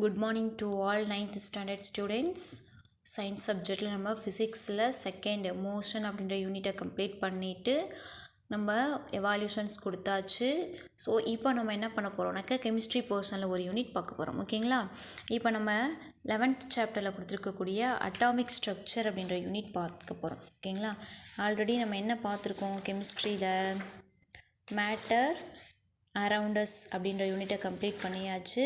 Good morning to all 9th standard students. Science சப்ஜெக்டில் நம்ம ஃபிசிக்ஸில் செகண்ட் மோஷன் அப்படின்ற யூனிட்டை கம்ப்ளீட் பண்ணிவிட்டு நம்ம எவால்யூஷன்ஸ் கொடுத்தாச்சு. ஸோ இப்போ நம்ம என்ன பண்ண போகிறோம்னாக்கா கெமிஸ்ட்ரி போர்ஷனில் ஒரு யூனிட் பார்க்க போகிறோம். ஓகேங்களா? இப்போ நம்ம 11th சாப்டரில் கொடுத்துருக்கக்கூடிய அட்டாமிக் ஸ்ட்ரக்சர் அப்படின்ற யூனிட் பார்க்க போகிறோம். ஓகேங்களா? ஆல்ரெடி நம்ம என்ன பார்த்துருக்கோம் கெமிஸ்ட்ரியில் மேட்டர் அரவுண்ட் அஸ் அப்படின்ற யூனிட்டை கம்ப்ளீட் பண்ணியாச்சு.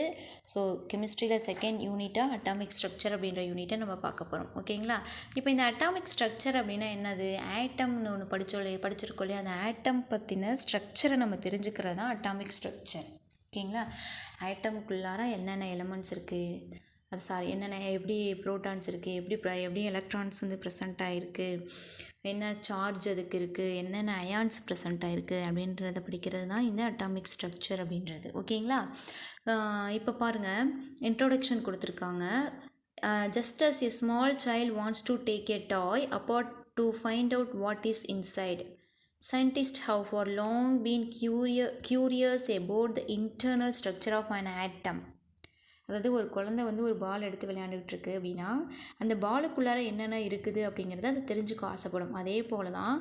ஸோ கெமிஸ்ட்ரியில் செகண்ட் யூனிட்டாக அட்டாமிக் ஸ்ட்ரக்சர் அப்படின்ற யூனிட்டை நம்ம பார்க்க போகிறோம். ஓகேங்களா? இப்போ இந்த அட்டாமிக் ஸ்ட்ரக்சர் அப்படின்னா என்னது? ஆட்டம்னு ஒன்று படிச்சிருக்கோம் இல்லையா? அந்த ஆட்டம் பற்றின ஸ்ட்ரக்சரை நம்ம தெரிஞ்சுக்கிறது தான் அட்டாமிக் ஸ்ட்ரக்சர். ஓகேங்களா? ஆட்டம்குள்ளார என்னென்ன எலமெண்ட்ஸ் இருக்குது, அது என்னென்ன எப்படி ப்ரோட்டான்ஸ் இருக்குது, எப்படி எலக்ட்ரான்ஸ் வந்து ப்ரெசென்ட் ஆகிருக்கு, என்ன சார்ஜ் அதுக்கு இருக்குது, என்னென்ன அயான்ஸ் ப்ரெசென்ட் ஆகிருக்கு அப்படின்றத படிக்கிறது தான் இந்த அட்டாமிக் ஸ்ட்ரக்சர் அப்படின்றது. ஓகேங்களா? இப்போ பாருங்கள், இன்ட்ரோடக்ஷன் கொடுத்துருக்காங்க. just as a small child wants to take a toy apart to find out what is inside, scientists have for long been curious about the internal structure of an atom. அதாவது ஒரு குழந்தை வந்து ஒரு பால் எடுத்து விளையாண்டுக்கிட்டு இருக்குது அப்படின்னா அந்த பாலுக்குள்ளார என்னென்ன இருக்குது அப்படிங்கிறத அது தெரிஞ்சுக்க ஆசைப்படும். அதே போல் தான்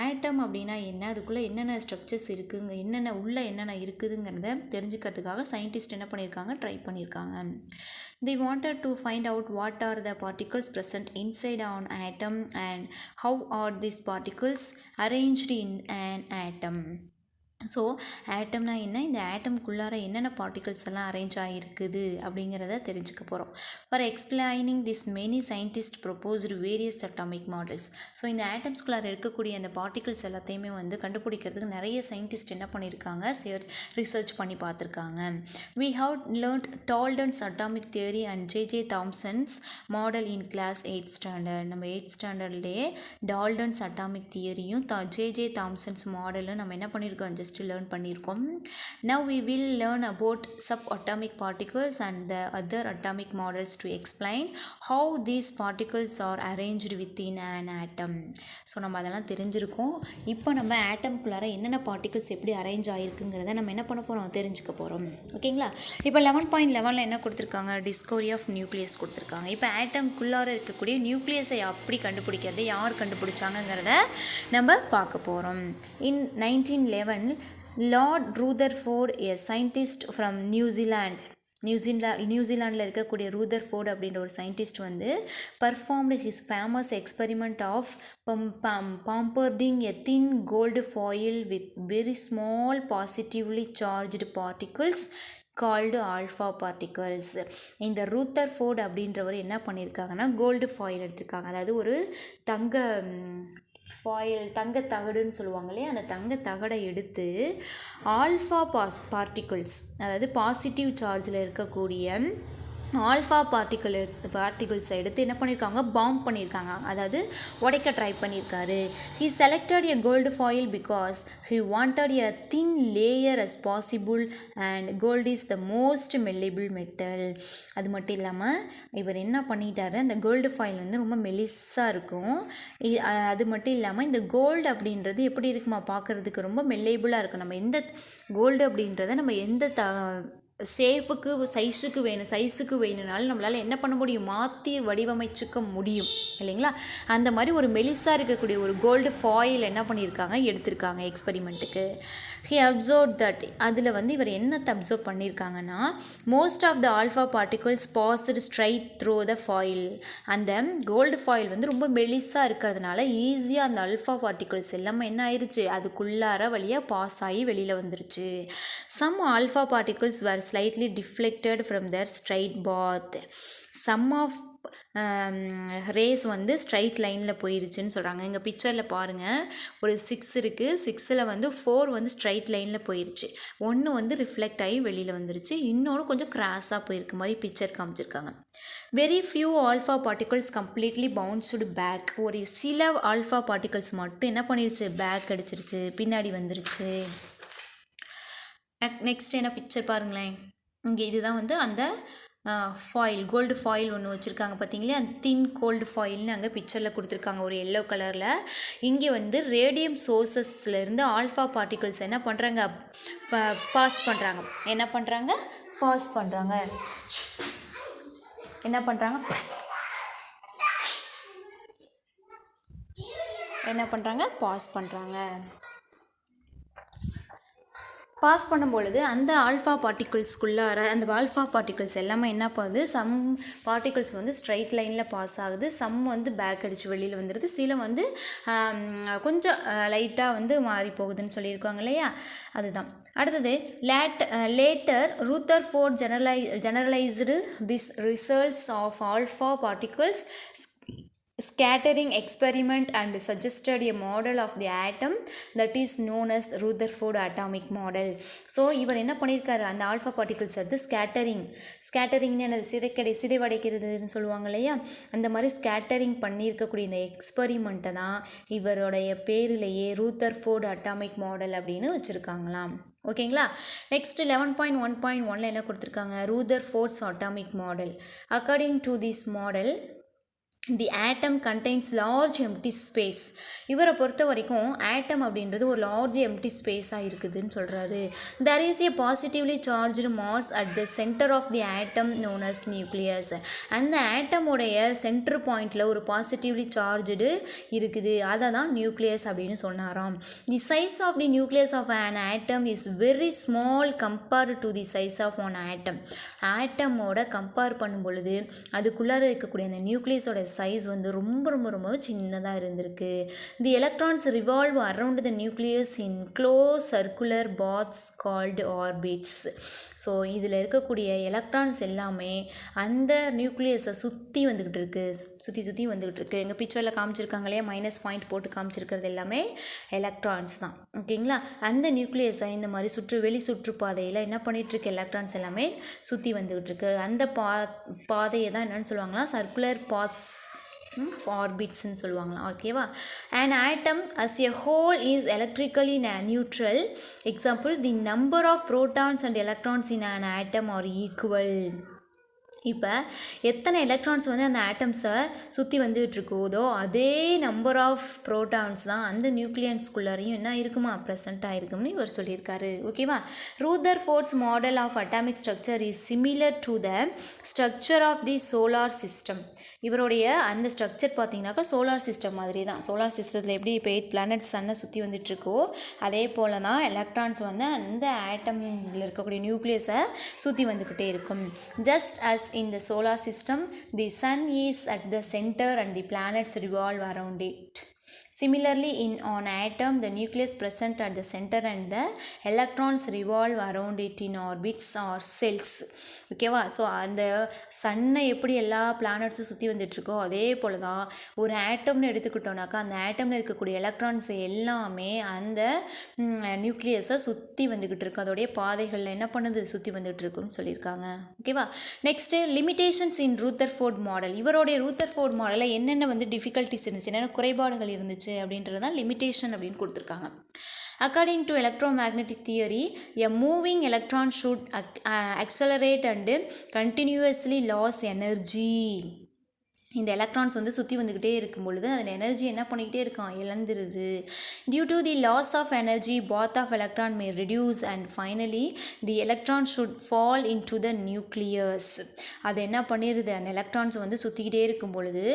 ஆட்டம் அப்படின்னா என்ன, அதுக்குள்ளே என்னென்ன ஸ்ட்ரக்சர்ஸ் இருக்குங்க, என்னென்ன இருக்குதுங்கிறத தெரிஞ்சுக்கிறதுக்காக சயின்டிஸ்ட் என்ன பண்ணியிருக்காங்க, ட்ரை பண்ணியிருக்காங்க. They wanted to find out what are the particles present inside an atom and how are these particles arranged in an atom. So ஆட்டம்னா என்ன, இந்த ஆட்டம்குள்ளார என்னென்ன பார்ட்டிகல்ஸ் எல்லாம் அரேஞ்ச் ஆகிருக்குது அப்படிங்கிறத தெரிஞ்சுக்க போகிறோம். For explaining this many scientist proposed various atomic models. So இந்த ஆட்டம்ஸ்குள்ளார இருக்கக்கூடிய அந்த பார்ட்டிகல்ஸ் எல்லாத்தையுமே வந்து கண்டுபிடிக்கிறதுக்கு நிறைய சயின்டிஸ்ட் என்ன பண்ணியிருக்காங்க, ரிசர்ச் பண்ணி பார்த்துருக்காங்க. We have learnt Dalton's atomic theory and J.J. Thomson's model in class 8th standard. நம்ம 8th ஸ்டாண்டர்ட்லேயே Dalton's atomic தியரியும் J.J. Thomson's மாடலும் நம்ம என்ன பண்ணியிருக்கோம், learn பண்ணியிருக்கோம். Now we will learn about subatomic particles and the other atomic models to explain how these particles are arranged within an atom. So நம்ம அதெல்லாம் தெரிஞ்சிருக்கோம். இப்போ நம்ம ஆட்டம்குள்ளார என்னென்ன பார்ட்டிகல்ஸ் எப்படி அரேஞ்ச் ஆகிருக்குங்கிறத நம்ம என்ன பண்ண போகிறோம், தெரிஞ்சுக்க போகிறோம். ஓகேங்களா? இப்போ 11.11 என்ன கொடுத்துருக்காங்க, டிஸ்கவரி ஆஃப் நியூக்ளியஸ் கொடுத்துருக்காங்க. இப்போ ஆட்டம்குள்ளார இருக்கக்கூடிய நியூக்ளியஸை அப்படி கண்டுபிடிக்கிறது யார் கண்டுபிடிச்சாங்கிறத நம்ம பார்க்க போகிறோம். இன் 1911 Lord Rutherford, a scientist from நியூசிலாண்டில் இருக்கக்கூடிய ரூதர்ஃபோர்ட் அப்படின்ற ஒரு சயின்டிஸ்ட் வந்து performed his famous experiment of bombarding a thin gold foil with very small positively charged particles called alpha particles. இந்த ரூதர்ஃபோர்ட் அப்படின்றவர் என்ன பண்ணியிருக்காங்கன்னா கோல்டு ஃபாயில் எடுத்திருக்காங்க. அதாவது ஒரு தங்க தகடுன்னு சொல்லுவாங்க இல்லையா, அந்த தங்க தகடை எடுத்து ஆல்ஃபா பார்ட்டிகல்ஸ், அதாவது பாசிட்டிவ் சார்ஜில் இருக்கக்கூடிய ஆல்ஃபா பார்ட்டிகல்ஸை எடுத்து என்ன பண்ணியிருக்காங்க, பாம்ப் பண்ணியிருக்காங்க, அதாவது உடைக்க ட்ரை பண்ணியிருக்காரு. He selected a gold foil because he wanted a thin layer as possible and gold is the most malleable metal. அது மட்டும் இல்லாமல் இவர் என்ன பண்ணிட்டாரு, அந்த கோல்டு ஃபாயில் வந்து ரொம்ப மெலிஸாக இருக்கும். அது மட்டும் இல்லாமல் இந்த கோல்டு அப்படின்றது எப்படி இருக்குமா, பார்க்குறதுக்கு ரொம்ப மெல்லேபிளாக இருக்கும். நம்ம எந்த கோல்டு அப்படின்றத நம்ம எந்த சைஸுக்கு வேணும்னாலும் நம்மளால் என்ன பண்ண முடியும், மாற்றி வடிவமைச்சுக்க முடியும் இல்லைங்களா? அந்த மாதிரி ஒரு மெலிசாக இருக்கக்கூடிய ஒரு கோல்டு ஃபாயில் என்ன பண்ணியிருக்காங்க, எடுத்திருக்காங்க எக்ஸ்பெரிமெண்ட்டுக்கு. ஹி அப்சர்வ் தட், அதில் வந்து இவர் என்னத்தை அப்சர்வ் பண்ணியிருக்காங்கன்னா, most of the alpha particles passed straight through the foil. அந்த கோல்டு ஃபாயில் வந்து ரொம்ப மெலிசாக இருக்கிறதுனால ஈஸியாக அந்த ஆல்ஃபா பார்ட்டிகல்ஸ் எல்லாமே என்ன ஆயிடுச்சு, அதுக்குள்ளார வழியாக பாஸ் ஆகி வெளியில் வந்துருச்சு. Some alpha particles were slightly deflected from their straight path. some of rays வந்து ஸ்ட்ரைட் லைனில் போயிருச்சுன்னு சொல்கிறாங்க. எங்கள் பிக்சரில் பாருங்கள், ஒரு 6 இருக்குது, 6ல் வந்து 4 வந்து ஸ்ட்ரைட் லைனில் போயிருச்சு, 1 வந்து ரிஃப்ளெக்ட் ஆகி வெளியில் வந்துருச்சு, இன்னொன்று கொஞ்சம் கிராஸாக போயிருக்கு மாதிரி பிக்சர் காமிச்சிருக்காங்க. Very few alpha particles completely bounced back. ஒரு சில ஆல்ஃபா பார்ட்டிகல்ஸ் மட்டும் என்ன பண்ணிருச்சு, பேக் அடிச்சிருச்சு, பின்னாடி வந்துருச்சு. நெக்ஸ்ட் என்ன பிக்சர் பாருங்களேன், இங்கே இதுதான் வந்து அந்த ஃபாயில், கோல்டு ஃபாயில் ஒன்று வச்சுருக்காங்க பார்த்தீங்களா, அந்த தின் கோல்டு ஃபாயில்னு அங்கே பிக்சரில் கொடுத்துருக்காங்க ஒரு எல்லோ கலரில். இங்கே வந்து ரேடியம் சோர்சஸ்லேருந்து ஆல்ஃபா பார்ட்டிகல்ஸ் என்ன பண்ணுறாங்க, பாஸ் பண்ணுறாங்க. என்ன பண்ணுறாங்க பாஸ் பண்ணுறாங்க. பாஸ் பண்ணும்பொழுது அந்த ஆல்ஃபா பார்ட்டிகிள்ஸ்குள்ளார அந்த ஆல்ஃபா பார்ட்டிகிள்ஸ் எல்லாமே என்ன பண்ணுது, சம் பார்ட்டிகிள்ஸ் வந்து ஸ்ட்ரைட் லைனில் பாஸ் ஆகுது, சம் வந்து பேக் அடித்து வெளியில் வந்துடுது, சில வந்து கொஞ்சம் லைட்டாக வந்து மாறி போகுதுன்னு சொல்லியிருக்காங்க இல்லையா, அதுதான். அடுத்தது later Rutherford generalised this results of alpha particles scattering experiment and suggested a model of the atom that is known as Rutherford atomic model. So இவர் என்ன பண்ணியிருக்காரு, அந்த ஆல்ஃபா பார்ட்டிகிள்ஸ் எடுத்து ஸ்கேட்டரிங்னு என்னது சிதைவடைக்கிறதுன்னு சொல்லுவாங்க இல்லையா, அந்த மாதிரி ஸ்கேட்டரிங் பண்ணியிருக்கக்கூடிய இந்த எக்ஸ்பெரிமெண்ட்டை தான் இவருடைய பேரிலேயே ரூதர்ஃபோர்ட் அட்டாமிக் மாடல் அப்படின்னு வச்சுருக்காங்களாம். ஓகேங்களா. நெக்ஸ்ட் 11.1.1 என்ன கொடுத்துருக்காங்க, Rutherford's atomic model. According to this model the atom contains large empty space. இவரை பொறுத்த வரைக்கும் ஆட்டம் அப்படின்றது ஒரு லார்ஜ் எம்டி ஸ்பேஸாக இருக்குதுன்னு சொல்கிறாரு. There is a positively charged mass at the centre of the atom known as nucleus. அந்த ஆட்டமுடைய சென்டர் பாயிண்டில் ஒரு பாசிட்டிவ்லி சார்ஜ்டு இருக்குது, அதை தான் நியூக்ளியஸ் அப்படின்னு சொன்னாராம். The size of the nucleus of an atom is very small compared to the size of one atom. ஆட்டமோட கம்பேர் பண்ணும் பொழுது அதுக்குள்ளார இருக்கக்கூடிய அந்த நியூக்ளியஸோட சைஸ் வந்து ரொம்ப ரொம்ப ரொம்ப சின்னதாக இருந்திருக்கு. The electrons revolve around the nucleus in close circular paths called orbits. So இதில் இருக்கக்கூடிய எலக்ட்ரான்ஸ் எல்லாமே அந்த நியூக்ளியஸை சுற்றி வந்துக்கிட்டு இருக்குது. எங்கள் பிக்சரில் காமிச்சிருக்காங்க இல்லையா, மைனஸ் பாயிண்ட் போட்டு காமிச்சிருக்கிறது எல்லாமே எலக்ட்ரான்ஸ் தான். ஓகேங்களா. அந்த நியூக்ளியஸை இந்த மாதிரி வெளி சுற்றுப்பாதையில் என்ன பண்ணிகிட்ருக்கு, எலக்ட்ரான்ஸ் எல்லாமே சுற்றி வந்துக்கிட்டு இருக்கு. அந்த பாதையை தான் என்னென்னு சொல்லுவாங்களா, சர்க்குலர் பாத்ஸ் ஆர்பிட்ஸ்ன்னு சொல்லுவாங்களாம். ஓகேவா. an atom as a whole is electrically neutral. Example, the number of protons and electrons in an atom are equal. இப்போ எத்தனை எலக்ட்ரான்ஸ் வந்து அந்த ஆட்டம்ஸை சுற்றி வந்துகிட்ருக்கோதோ அதே நம்பர் ஆஃப் ப்ரோட்டான்ஸ் தான் அந்த நியூக்ளியன்ஸ்குள்ளாரையும் என்ன இருக்குமா, ப்ரெசண்ட்டாக இருக்கும்னு இவர் சொல்லியிருக்காரு. ஓகேவா. Rutherford's model of atomic structure is similar to the structure of the solar system. இவருடைய அந்த ஸ்ட்ரக்சர் பார்த்திங்கனாக்கா சோலார் சிஸ்டம் மாதிரி தான். சோலார் சிஸ்டத்தில் எப்படி இப்போ 8 பிளானட்ஸ் சன்னை சுற்றி வந்துட்டுருக்கோ அதே போல் தான் எலக்ட்ரான்ஸ் வந்து அந்த ஆட்டமில் இருக்கக்கூடிய நியூக்ளியஸை சுற்றி வந்துக்கிட்டே இருக்கும். Just as in the solar system, the sun is at the center and the planets revolve around it. Similarly, in an atom, the nucleus present at the center and the electrons revolve around it in orbits or cells. ஓகேவா. So அந்த சன்னை எப்படி எல்லா பிளானட்ஸும் சுற்றி வந்துட்டுருக்கோ அதே போல் தான் ஒரு ஆட்டம்னு எடுத்துக்கிட்டோம்னாக்கா அந்த ஆட்டமில் இருக்கக்கூடிய எலக்ட்ரான்ஸ் எல்லாமே அந்த நியூக்ளியஸை சுற்றி வந்துக்கிட்டு இருக்கு, அதோடைய பாதைகளில் என்ன பண்ணுது, சுற்றி வந்துட்டு இருக்குன்னு சொல்லியிருக்காங்க. ஓகேவா. நெக்ஸ்ட்டு லிமிடேஷன்ஸ் இன் ரூதர்ஃபோர்ட் மாடல். இவருடைய ரூதர்ஃபோர்ட் மாடலில் என்னென்ன வந்து டிஃபிகல்ட்டிஸ் இருந்துச்சு, என்னென்ன குறைபாடுகள் இருந்துச்சு அப்படின்றது தான் லிமிடேஷன் அப்படின்னு கொடுத்துருக்காங்க. According to electromagnetic theory, a moving electron should accelerate and continuously lose energy. இந்த எலக்ட்ரான்ஸ் வந்து சுற்றி வந்துக்கிட்டே இருக்கும் பொழுது அதில் எனர்ஜி என்ன பண்ணிக்கிட்டே இருக்கான், இழந்துருது. Due to the loss of energy path of electron may reduce and finally the electron should fall into the nucleus. அது என்ன பண்ணிடுது, அந்த எலக்ட்ரான்ஸ் வந்து சுற்றிக்கிட்டே இருக்கும் பொழுது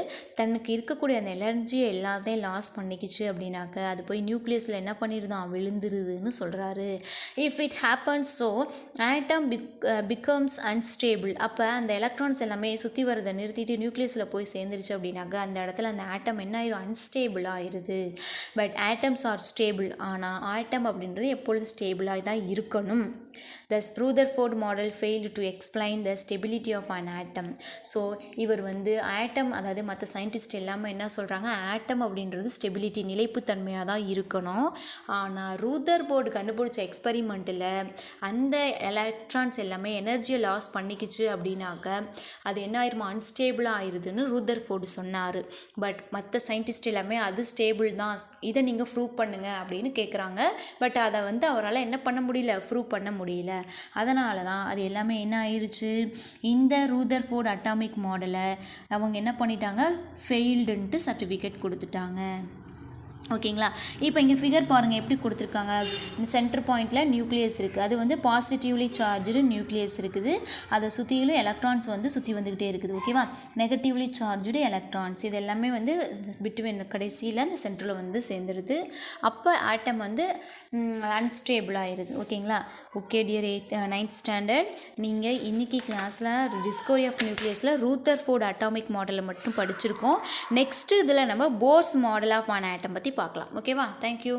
தனக்கு இருக்கக்கூடிய அந்த எனர்ஜியை எல்லாத்தையும் லாஸ் பண்ணிக்கிச்சு அப்படின்னாக்க அது போய் நியூக்ளியஸில் என்ன பண்ணிடுதான், விழுந்துருதுன்னு சொல்கிறாரு. If it happens so atom becomes unstable. அப்போ அந்த எலக்ட்ரான்ஸ் எல்லாமே சுற்றி வரதை நிறுத்திட்டு நியூக்ளியஸில் போய் சேர்ந்துருச்சு அப்படின்னாக்கா அந்த இடத்துல அந்த ஆட்டம் என்ன ஆயிரும், அன்ஸ்டேபிள் ஆயிடுது. But atoms are stable. ஆனால் ஆட்டம் அப்படின்றது எப்பொழுது ஸ்டேபிளாக தான் இருக்கணும். Thus Rutherford model failed to explain the stability of an atom. So இவர் வந்து ஆட்டம், அதாவது மற்ற சயின்டிஸ்ட் எல்லாமே என்ன சொல்கிறாங்க, ஆட்டம் அப்படின்றது ஸ்டெபிலிட்டி நிலைப்புத்தன்மையாக தான் இருக்கணும். ஆனால் ரூதர்ஃபோர்டு கண்டுபிடிச்ச எக்ஸ்பெரிமெண்ட்டில் அந்த எலக்ட்ரான்ஸ் எல்லாமே எனர்ஜியை லாஸ் பண்ணிக்கிச்சு அப்படின்னாக்க அது என்ன ஆயிருமா, அன்ஸ்டேபிளாக ஆயிடுதுன்னு ரூதர்ஃபோர்டு சொன்னார். பட் மற்ற சயின்டிஸ்ட் எல்லாமே அது ஸ்டேபிள் தான், இதை நீங்கள் ப்ரூவ் பண்ணுங்க அப்படின்னு கேட்குறாங்க. பட் அதை வந்து அவரால் என்ன பண்ண முடியல, ப்ரூவ் பண்ண முடியல. அதனால தான் அது எல்லாமே என்ன ஆயிடுச்சு, இந்த ரூதர்ஃபோர்ட் அட்டாமிக் மாடலை அவங்க என்ன பண்ணிட்டாங்க, ஃபெயில்டுன்ட்டு சர்டிஃபிகேட் கொடுத்துட்டாங்க. ஓகேங்களா. இப்போ இங்கே ஃபிகர் பாருங்கள் எப்படி கொடுத்துருக்காங்க. இந்த சென்டர் பாயிண்டில் நியூக்ளியஸ் இருக்குது, அது வந்து பாசிட்டிவ்லி சார்ஜ்டு நியூக்ளியஸ் இருக்குது, அதை சுற்றிலும் எலக்ட்ரான்ஸ் வந்து சுற்றி வந்துக்கிட்டே இருக்குது. ஓகேவா. நெகட்டிவ்லி சார்ஜ்டு எலக்ட்ரான்ஸ் இது எல்லாமே வந்து பிட்வீன் கடைசியில் அந்த சென்டரில் வந்து சேர்ந்துருது. அப்போ ஆட்டம் வந்து அன்ஸ்டேபிள் ஆயிடுது. ஓகேங்களா. ஓகே டியர் 9th ஸ்டாண்டர்ட், நீங்கள் இன்றைக்கி கிளாஸில் டிஸ்கவரி ஆஃப் நியூக்ளியஸில் ரூதர்ஃபோர்ட் அட்டாமிக் மாடலை மட்டும் படிச்சிருக்கோம். நெக்ஸ்ட்டு இதில் நம்ம Bohr's model of an atom பற்றி பார்க்கலாம். ஓகேவா. தேங்க்யூ.